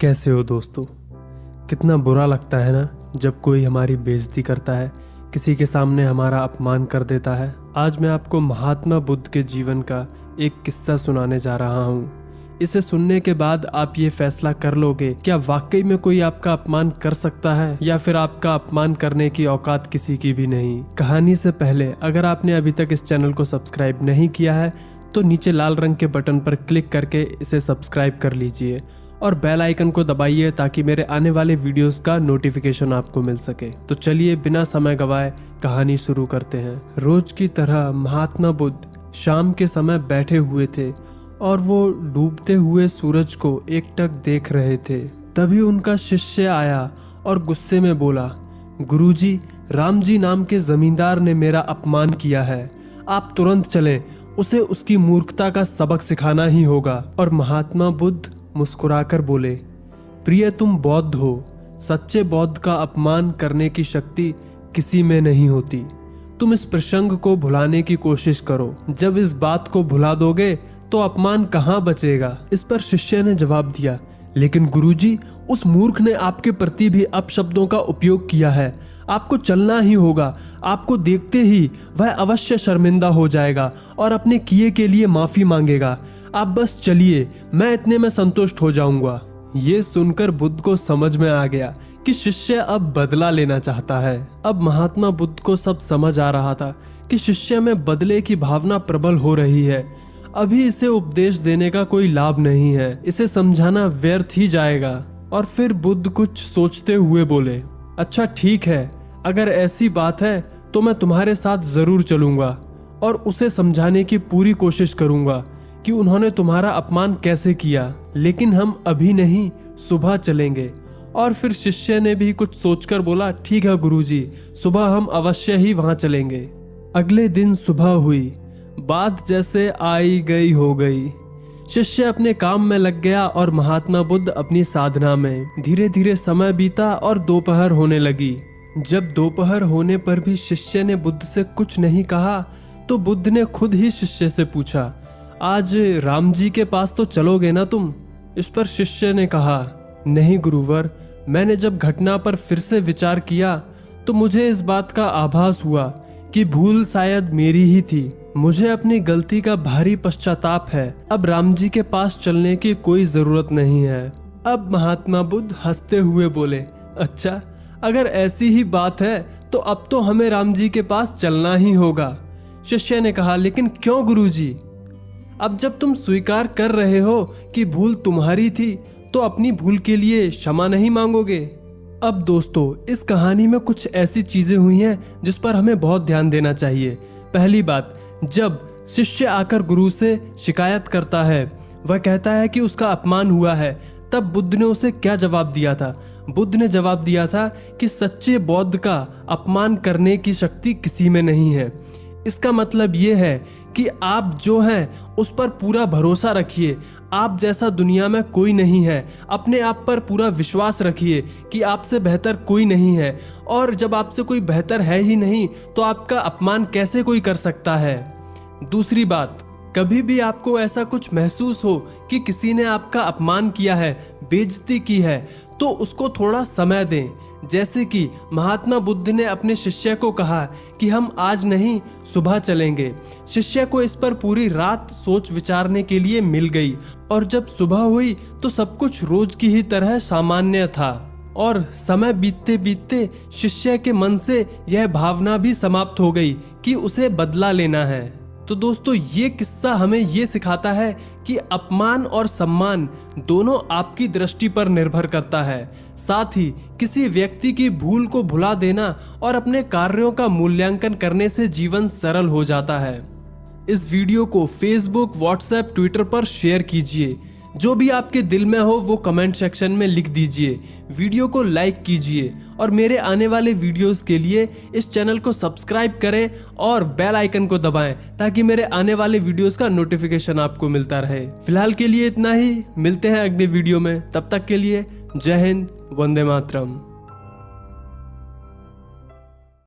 कैसे हो दोस्तों। कितना बुरा लगता है ना जब कोई हमारी बेइज्जती करता है, किसी के सामने हमारा अपमान कर देता है। आज मैं आपको महात्मा बुद्ध के जीवन का एक किस्सा सुनाने जा रहा हूँ। इसे सुनने के बाद आप ये फैसला कर लोगे क्या वाकई में कोई आपका अपमान कर सकता है या फिर आपका अपमान करने की औकात किसी की भी नहीं। कहानी से पहले अगर आपने अभी तक इस चैनल को सब्सक्राइब नहीं किया है तो नीचे लाल रंग के बटन पर क्लिक करके इसे सब्सक्राइब कर लीजिए और बेल आइकन को दबाइए ताकि मेरे आने वाले वीडियोस का नोटिफिकेशन आपको मिल सके। तो चलिए बिना समय गवाए कहानी शुरू करते हैं। रोज की तरह महात्मा बुद्ध शाम के समय बैठे हुए थे और वो डूबते हुए सूरज को एकटक देख रहे थे। तभी उनका शिष्य आया और गुस्से में बोला, गुरुजी, रामजी नाम के जमींदार ने मेरा अपमान किया है, आप तुरंत चलें, उसे उसकी मूर्खता का सबक सिखाना ही होगा। और महात्मा बुद्ध मुस्कुराकर बोले, प्रिय तुम बौद्ध हो, सच्चे बौद्ध का अपमान करने की शक्ति किसी में नहीं होती। तुम इस प्रसंग को भुलाने की कोशिश करो, जब इस बात को भुला दोगे तो अपमान कहाँ बचेगा। इस पर शिष्य ने जवाब दिया, लेकिन गुरुजी, उस मूर्ख ने आपके प्रति भी अपशब्दों का उपयोग किया है, आपको चलना ही होगा। आपको देखते ही वह अवश्य शर्मिंदा हो जाएगा और अपने किए के लिए माफी मांगेगा। आप बस चलिए, मैं इतने में संतुष्ट हो जाऊंगा। ये सुनकर बुद्ध को समझ में आ गया कि शिष्य अब बदला लेना चाहता है। अब महात्मा बुद्ध को सब समझ आ रहा था कि शिष्य में बदले की भावना प्रबल हो रही है। अभी इसे उपदेश देने का कोई लाभ नहीं है, इसे समझाना व्यर्थ ही जाएगा। और फिर बुद्ध कुछ सोचते हुए बोले, अच्छा ठीक है, अगर ऐसी बात है तो मैं तुम्हारे साथ जरूर चलूंगा और उसे समझाने की पूरी कोशिश करूंगा कि उन्होंने तुम्हारा अपमान कैसे किया, लेकिन हम अभी नहीं, सुबह चलेंगे। और फिर शिष्य ने भी कुछ सोचकर बोला, ठीक है गुरुजी, सुबह हम अवश्य ही वहां चलेंगे। अगले दिन सुबह हुई, बात जैसे आई गई हो गई। शिष्य अपने काम में लग गया और महात्मा बुद्ध अपनी साधना में। धीरे धीरे समय बीता और दोपहर होने लगी। जब दोपहर होने पर भी शिष्य ने बुद्ध से कुछ नहीं कहा तो बुद्ध ने खुद ही शिष्य से पूछा, आज राम जी के पास तो चलोगे ना तुम? इस पर शिष्य ने कहा, नहीं गुरुवर, मैंने जब घटना पर फिर से विचार किया तो मुझे इस बात का आभास हुआ कि भूल शायद मेरी ही थी। मुझे अपनी गलती का भारी पश्चाताप है। अब राम जी के पास चलने की कोई जरूरत नहीं है। अब महात्मा बुद्ध हंसते हुए बोले, अच्छा, अगर ऐसी ही बात है तो अब तो हमें राम जी के पास चलना ही होगा। शिष्य ने कहा, लेकिन क्यों गुरुजी? अब जब तुम स्वीकार कर रहे हो कि भूल तुम्हारी थी तो अपनी भूल के लिए क्षमा नहीं मांगोगे? अब दोस्तों, इस कहानी में कुछ ऐसी चीजें हुई हैं जिस पर हमें बहुत ध्यान देना चाहिए। पहली बात, जब शिष्य आकर गुरु से शिकायत करता है, वह कहता है कि उसका अपमान हुआ है, तब बुद्ध ने उसे क्या जवाब दिया था? बुद्ध ने जवाब दिया था कि सच्चे बौद्ध का अपमान करने की शक्ति किसी में नहीं है। इसका मतलब ये है कि आप जो हैं उस पर पूरा भरोसा रखिए। आप जैसा दुनिया में कोई नहीं है। अपने आप पर पूरा विश्वास रखिए कि आपसे बेहतर कोई नहीं है, और जब आपसे कोई बेहतर है ही नहीं तो आपका अपमान कैसे कोई कर सकता है। दूसरी बात, कभी भी आपको ऐसा कुछ महसूस हो कि किसी ने आपका अपमान किया है, बेइज्जती की है, तो उसको थोड़ा समय दें। जैसे कि महात्मा बुद्ध ने अपने शिष्य को कहा कि हम आज नहीं, सुबह चलेंगे। शिष्य को इस पर पूरी रात सोच विचारने के लिए मिल गई और जब सुबह हुई तो सब कुछ रोज की ही तरह सामान्य था। और समय बीतते बीतते शिष्य के मन से यह भावना भी समाप्त हो गई कि उसे बदला लेना है। तो दोस्तों, ये किस्सा हमें ये सिखाता है कि अपमान और सम्मान दोनों आपकी दृष्टि पर निर्भर करता है। साथ ही किसी व्यक्ति की भूल को भुला देना और अपने कार्यों का मूल्यांकन करने से जीवन सरल हो जाता है। इस वीडियो को फेसबुक, व्हाट्सएप, ट्विटर पर शेयर कीजिए। जो भी आपके दिल में हो वो कमेंट सेक्शन में लिख दीजिए। वीडियो को लाइक कीजिए और मेरे आने वाले वीडियोस के लिए इस चैनल को सब्सक्राइब करें और बेल आइकन को दबाएं ताकि मेरे आने वाले वीडियोस का नोटिफिकेशन आपको मिलता रहे। फिलहाल के लिए इतना ही, मिलते हैं अगले वीडियो में। तब तक के लिए जय हिंद, वंदे मातरम।